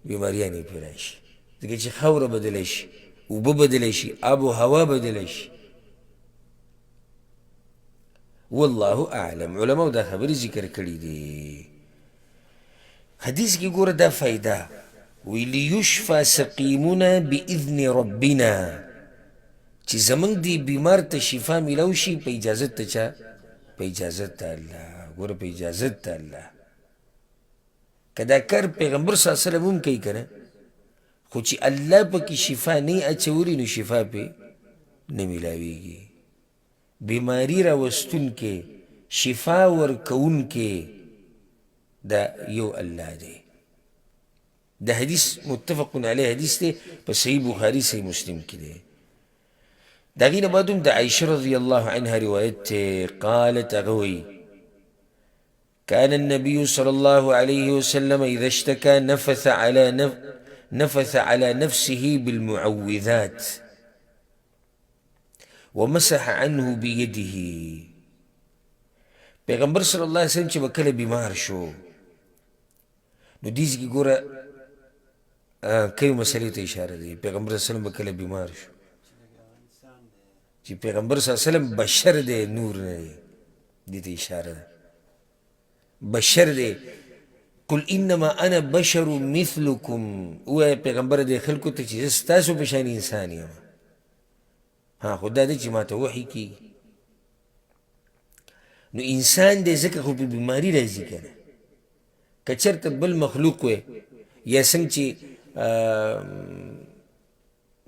بیماریانې پرې راشي ځکه چې خاوره بدله شي اوبه بدله شي آب و هوا بدله شي والله اعلم علماء دا خبرې ذکر کړي دي حدیث کې ګوره دا فایده وی لیشفى سقیمنا باذن ربنا چې زمونږ دی بیمار ته شفا میلاو شي په اجازت ته چا په اجازت ته الله ګوره په اجازت ته الله که دا کار پیغمبر صلی الله علیه وسلم هم کوي که نه خو چې الله پکې شفا نه اچولي نو شفا پې نه میلاویږي بیماری راوستونکې شفا ورکوونکې دا یو الله دی دا حدیث متفق علیه حدیث دی په صحیح بخاری صحیح مسلم کې دی دا غینه بعد هم د عائشة رضی الله عنها روایت قالت اغوی كان النبي صلى الله عليه وسلم إذا اشتكى نفث على نفسه بالمعوذات ومسح عنه بيده پیغمبر صلی الله علیه وسلم چې به کله بیمار شو نو دیز کی ګوره کوي مسئلې ته اشاره دی پیغمبر صلی الله علیه وسلم به کله بیمار شو چې پیغمبر صلی الله علیه وسلم بشر دی نور نه دی دې ته اشاره ده بشر دی قل انما انا بشر مثلكم وای پیغمبر دی خلکو ته چې ستاسو په شان انسان یم ها خدا دې چې ماته وحی کی نو انسان دی ځکه خو په بیماری راځي کنه که چېرته بل مخلوق وی یا څنګه چې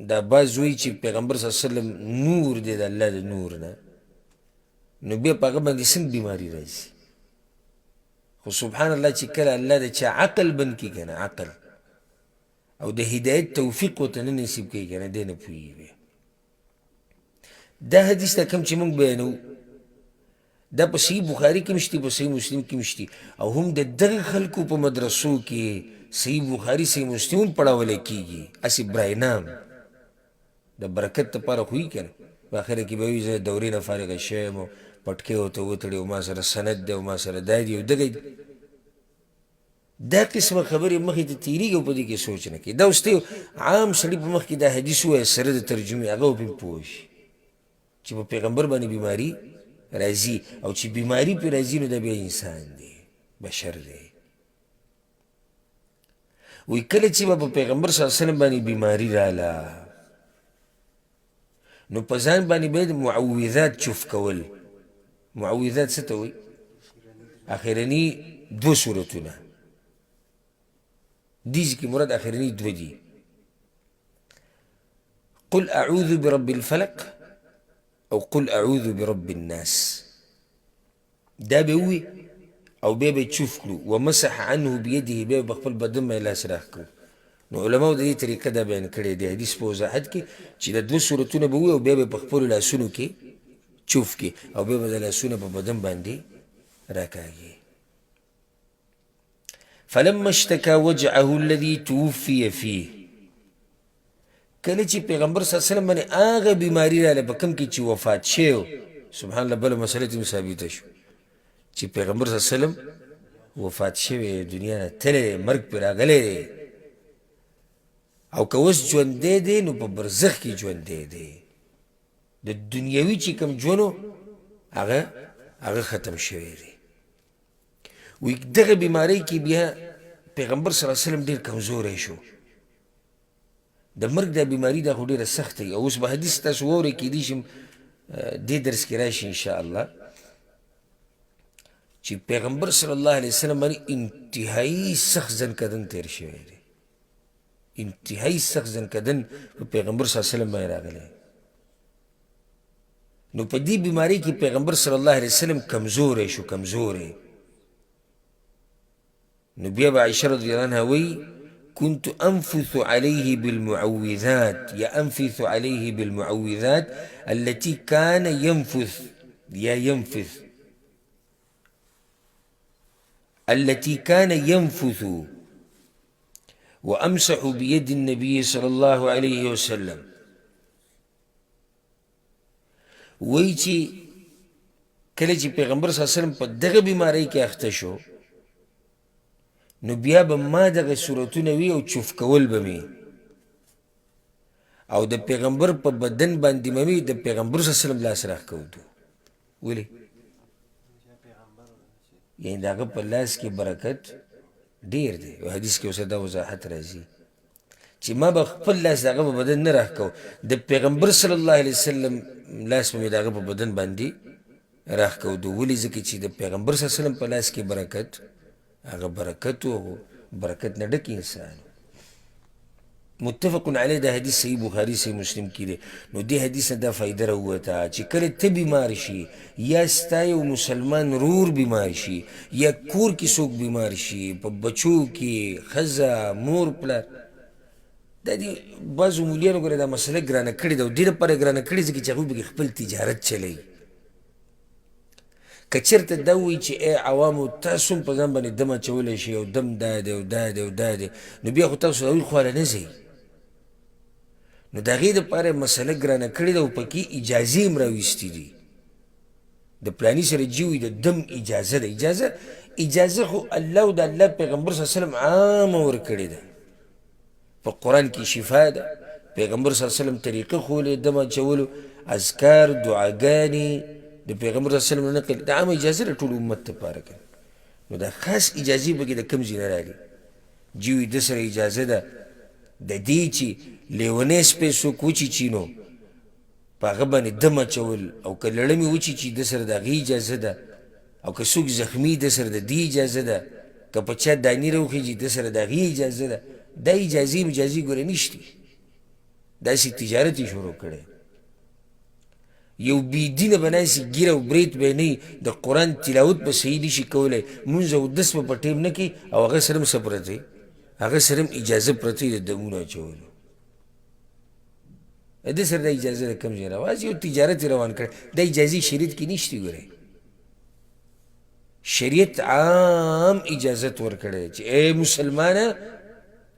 دا بعض وایي چې پیغمبر صلی الله علیه وسلم نور دی د الله د نور نه نو بیا په هغه باندې څنګه بیماری راځي خو سبحان الله چې کله الله د چا عقل بند کړي که نه عقل او د هدایت توفیق ورته نه نصیب کوي که نه دی نه پوهېږي دا حدیث ته کوم چې موږ بیانوو دا په صحیح بخاري کې مشتي په صحیح مسلم کې مشتي او هم د دغه خلکو په مدرسو کې صحیح بخاري صحیح مسلم هم پړاولی کېږي هسې براینام د برکت دپاره خو وي که نه په اخره کې به وي زه دورې نه فارغه شوی یم پټکې ورته وتړې او ما سره سند دی او ما سره دا دي او دغه دی دا قسمه خبرې مخې ته تېرېږي او په دې کې سوچ نه کوي دا اوس ته عام سړي په مخ کې دا حدیث ووایه سره د ترجمې هغه به پرې پوه شي چې په پیغمبر باندې بیماري راځي او چې بیماری پې راځي نو دا بیا انسان دی بشر دی وی کله چې به په پیغمبر صلی الله علیه وسلم باندې بیماری راله نو په ځان باندې باید معوذات چوف کول معوذات څه ته وایي اخرني دوه صورتونه دیز کې مراد اخرني دوه دي قل اعوذ برب الفلق او قل اعوذ برب الناس دا به وي او بیا به چوف کړو ومسح عنه بيده بیا به خپل بدن باندې لاس راښ کړو نو علماو د دې طریقه دا بیان کړی دی حدیث په وضاحت کې چې د دوه صورتونه به وي او بیا به په خپلو لاسونو کې چوف کې او بیا به د لاسونه په بدن باندې راکاږي فلما اشتكى وجعه الذي توفي فيه کله چې پیغمبر صلی الله علیه وسلم باندې هغه بیماری راله په کوم کې چې وفات شوی سبحان الله بله مسله ته ثابته شو چې پیغمبر صلی الله علیه وسلم وفات شوی دنیا نه تللی مرګ پرې راغلی دی او که اوس ژوندی دی نو په برزخ کې ژوندی دی د دنیوي چې کوم ژوند و هغه ختم شوی دی وی دغه بیماری کې بیا پیغمبر صلی الله علیه وسلم ډېر کمزوری شو د مرګ دا بیماری دا خو ډېره سخته وي او اوس به حدیث تاسو واورئ کیدای شي دې درس کې راشي انشاءالله چې پیغمبر صلی الله علیه وسلم باندې انتهایی سخت زنکدن تیر شوی دی انتهایی سخت زنکدن په پیغمبر صلی الله علیه وسلم باندې راغلی نو په دې بیماری کې پیغمبر صلی الله علیه وسلم کمزوری شو کمزوری نو بیا به عایشه رضی الله عنها وایي كنت أنفث عليه بالمعوذات ينفث عليه بالمعوذات التي كان ينفث التي كان ينفث وأمسح بيد النبي صلى الله عليه وسلم ويجي کله چې پیغمبر صلی الله علیه وسلم په دغه بیماری کې اخته شو نو بیا به ما دغه صورتونه وي او چوف کول به مې او د پیغمبر په بدن باندې مې د پیغمبر صلی الله علیه وسلم لاس راښکودو. ولې؟ یعنې د هغه په لاس کې برکت ډېر دی. یو حدیث کې اوس دا وضاحت راځي چې ما به خپل لاس د هغه په بدن نه راښکو، د پیغمبر صلی الله علیه وسلم لاس به مې د هغه په بدن باندې راښکودو. ولې؟ ځکه چې د پیغمبر صلی الله علیه وسلم په لاس کې برکت، هغه برکت و برکت نه ډک انسان. متفق علیه دا حدیث صحیح بخاری صحیح مسلم کی دی. نو دی حدیث نه دا فایده راووته چې کله ته بیمار شي یا ستا یو مسلمان رور بیمار شي یا کور کې څوک بیمار شي، په بچو کې ښځه مور پلار، دا دې بعضو مولیانو ګوره دا مسله ګرانه کړې ده او دې لپاره ګرانه کړې ځکه چې هغوی پکې خپل تجارت چلوي. که چېرته دا ووایي چې ای عوامو تاسو هم په ځان باندې دم اچولی شئ او دم دا دی او دا دی او دا دی، نو بیا خو تاسو د هغوی خواله نه ځئ. نو د هغې دپاره مسله ګرانه کړې ده او پکې اجازې هم راویستې دي. د پلاني سره جوي د دم اجازه ده. اجازه خو الله او د الله پیغمبر صلی الله علیه وسلم عامه ورکړې ده. په قرآن کې شفا ده، پیغمبر صلی الله علیه وسلم طریقه ښولې دم اچولو، اذکار دعاګانې د پیغمبر صلی الله علیه وسلم نه نقل، دا عامه اجازه ده ټول امت دپاره که. نو دا خاص اجازې پکې د کوم ځای نه راغلي. جوي ده سره اجازه ده د دې چې لیونی سپی څوک وچیچي نو په هغه باندې دم اچول، او که لړمې وچیچي ده سره د هغې اجازه ده، او که څوک زخمي ده سره د دې اجازه ده، که په چا دانې راوخیږي ده سره د هغې اجازه ده. دا اجازې ګوره نشتي، داسې تجارت یې شروع کړی. یو بېدینه به ناسي ګیره او برید به یې نه وي، د قرآن تلاوت به صحیح نشي کولی، مونځ او اودس به په ټیم نه کوي، او هغه سره هم څه پرته وي، هغه سره هم اجازه پرته وي د دمونو اچولو. ده سره دا اجازه د کوم ځای راوازي یو تجارت یې روان کړی. دا اجازې شریعت کې نشتې. ګورئ شریعت عام اجازت ورکړی چې ای مسلمانه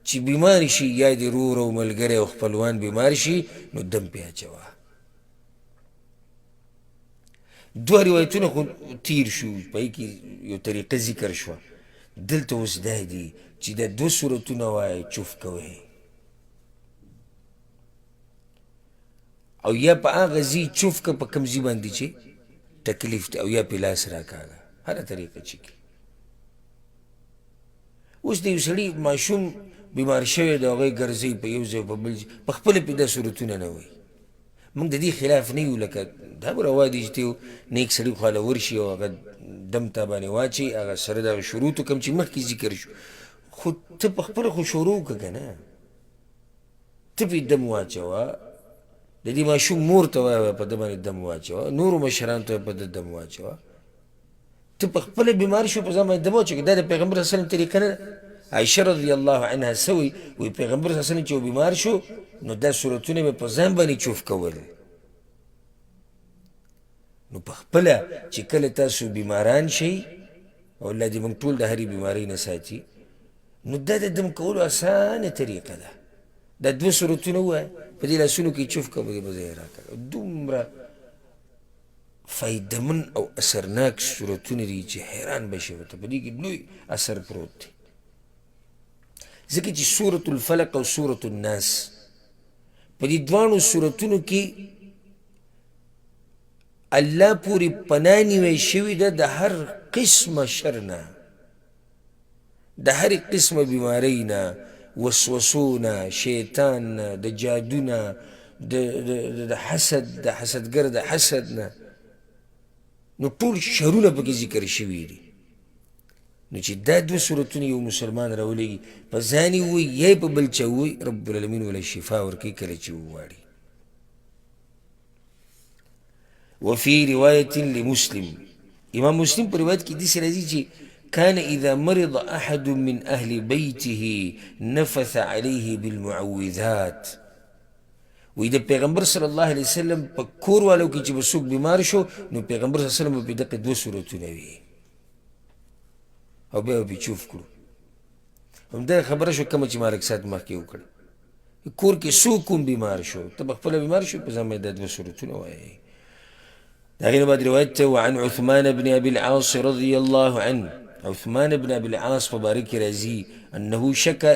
چې بیمار شي یا د رور او ملګری او خپلوان بیمار شي نو دم پې اچوه. دوه روایتونه خو تیر شو، په هغې کې یو طریقه ذکر شوه. دلته اوس دا دي چې دا دوه صورتونه وایه چوف کوئ، او یا په هغه ځي چوف که په کوم ځي باندې چې تکلیف دی، او یا پې لاس راکاږه، هره طریقه چې کړي. اوس د یو سړي ماشوم بیمار شوی د هغوی ګرځوي په یو ځای په بل ځای، په خپله پې دا صورتونه نه وایي. موږ د دې خلاف نه یو، لکه دا به روا دي چې ته یو نیک سړي خواله ورشي او هغه دم تا باندې واچي، هغه سره د هغه شروطو کوم چې مخکې ذکر شو، خو ته په خپله خو شروع وکړه که نه، ته پې دم واچوه، د دې ماشوم مور ته وایه په ده باندې دم واچوه، نورو مشرانو ته په ده دم واچوه، ته په خپله بیمار شو په ځان باندې دم واچوه. دا د پیغمبر صلی الله علیه وسلم طریقه نه ده. عایشه رضی الله عنها څه وایي؟ وایي پیغمبر صلی الله علیه وسلم چې بیمار شو نو دا صورتونه به په ځان باندې چوف کول. نو په خپله چې کله تاسو بیماران شئ، او الله دې موږ ټول د هرې بیمارۍ نه ساتي، نو دا د دم کولو اسانه طریقه ده. دا دوه صورتونه ووایه، په دې لاسونو کې چوف کړه، په ځای یې راکړه. دومره فایدمن او اثرناک صورتونه دي چې حیران به شئ ورته، په دې کې لوی اثر پروت دی. ځکه چې سورة الفلق او سورة الناس په دې دواړو صورتونو کې الله پورې پناه نیوی شوې ده د هر قسمه شر نه، د هرې قسمه بیمارۍ نه، وسوسو نه، شیطان نه، د جادو نه، د حسد، د حسدګر د حسد نه، نو ټول شرونه پکې ذکر شوي دي. نو چې دا دوه صورتونه یو مسلمان راولېږي، په ځان یې ووایي یا یې په بل چا ووایي، رب العالمین وله شفا ورکوي کله چې وغواړي. وفي رواية لمسلم، امام مسلم په روایت کې داسې راځي چې كان اذا مرض احد من اهل بيته نفث عليه بالمعوذات. وی د پیغمبر صلی الله علیه وسلم په کور والو کې چې به څوک بیمار شو نو پیغمبر صلی الله علیه وسلم به پې دغه دوه صورتونه وي او بیا به پې چوف کړو. همدغه خبره شو کومه چې ما لږ ساعت مخکې وکړه. کور کې څوک هم بیمار شو، ته به خپله بیمار شو، په ځان باندې دا دوه صورتونه وایي. د هغې نه بعد روایت ته وعن عثمان بن ابي العاص رضي الله عنه عثمان بن ابي العاص په باره کې راځي انه شکا